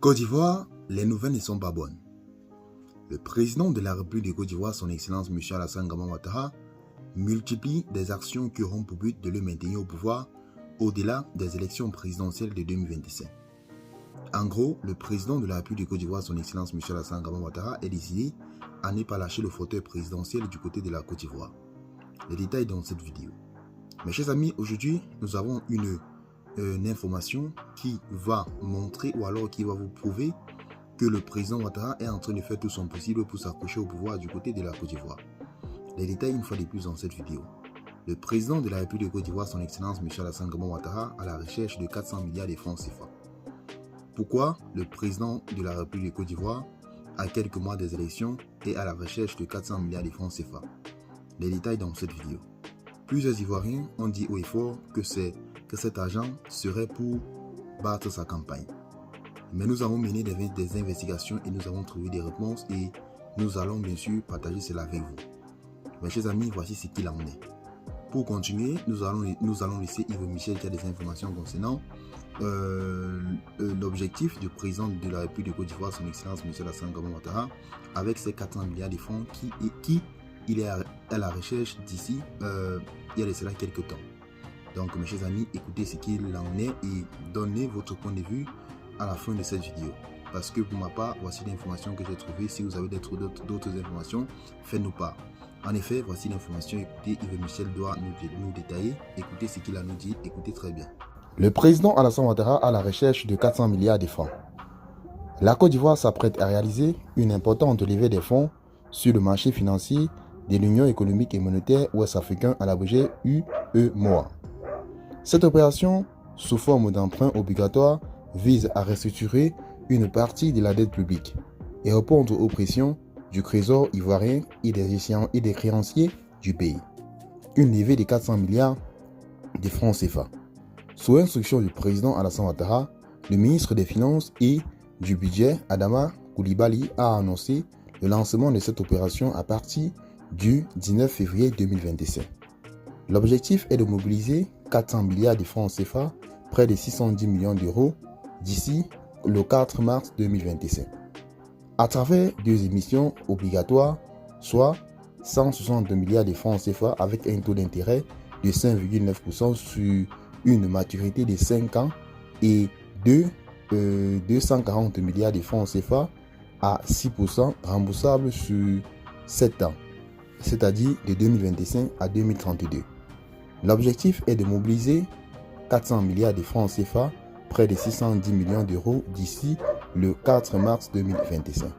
Côte d'Ivoire, les nouvelles ne sont pas bonnes. Le président de la République de Côte d'Ivoire, son Excellence M. Alassane Ouattara, multiplie des actions qui auront pour but de le maintenir au pouvoir au-delà des élections présidentielles de 2025. En gros, le président de la République de Côte d'Ivoire, son Excellence M. Alassane Ouattara, est décidé à ne pas lâcher le fauteuil présidentiel du côté de la Côte d'Ivoire. Les détails dans cette vidéo. Mes chers amis, aujourd'hui, nous avons une information qui va montrer ou alors qui va vous prouver que le président Ouattara est en train de faire tout son possible pour s'accrocher au pouvoir du côté de la Côte d'Ivoire. Les détails une fois de plus dans cette vidéo. Le président de la République de Côte d'Ivoire, son Excellence M. Alassane Ouattara, à la recherche de 400 milliards de francs CFA. Pourquoi le président de la République de Côte d'Ivoire, à quelques mois des élections, est à la recherche de 400 milliards de francs CFA? Les détails dans cette vidéo. Plusieurs Ivoiriens ont dit haut et fort que cet argent serait pour battre sa campagne. Mais nous avons mené des investigations et nous avons trouvé des réponses et nous allons bien sûr partager cela avec vous. Mes chers amis, voici ce qu'il en est. Pour continuer, nous allons laisser Yves Michel qui a des informations concernant l'objectif du président de la République de Côte d'Ivoire, son Excellence M. Alassane Ouattara, avec ses 400 milliards de francs qui il est à la recherche d'ici il y a de cela quelques temps. Donc mes chers amis, écoutez ce qu'il en est et donnez votre point de vue à la fin de cette vidéo. Parce que pour ma part, voici l'information que j'ai trouvée. Si vous avez d'autres informations, faites-nous part. En effet, voici l'information. Écoutez, Yves Michel doit nous détailler. Écoutez ce qu'il a nous dit. Écoutez très bien. Le président Alassane Ouattara à la recherche de 400 milliards de francs. La Côte d'Ivoire s'apprête à réaliser une importante levée des fonds sur le marché financier de l'Union économique et monétaire ouest-africaine à l'abrégé UEMOA. Cette opération, sous forme d'emprunt obligatoire, vise à restructurer une partie de la dette publique et répondre aux pressions du trésor ivoirien et des créanciers du pays. Une levée de 400 milliards de francs CFA. Sous instruction du président Alassane Ouattara, le ministre des Finances et du Budget, Adama Coulibaly, a annoncé le lancement de cette opération à partir du 19 février 2025. L'objectif est de mobiliser 400 milliards de francs CFA, près de 610 millions d'euros, d'ici le 4 mars 2025. À travers deux émissions obligatoires, soit 162 milliards de francs CFA avec un taux d'intérêt de 5,9% sur une maturité de 5 ans et 240 milliards de francs CFA à 6% remboursables sur 7 ans, c'est-à-dire de 2025 à 2032. L'objectif est de mobiliser 400 milliards de francs CFA, près de 610 millions d'euros d'ici le 4 mars 2025.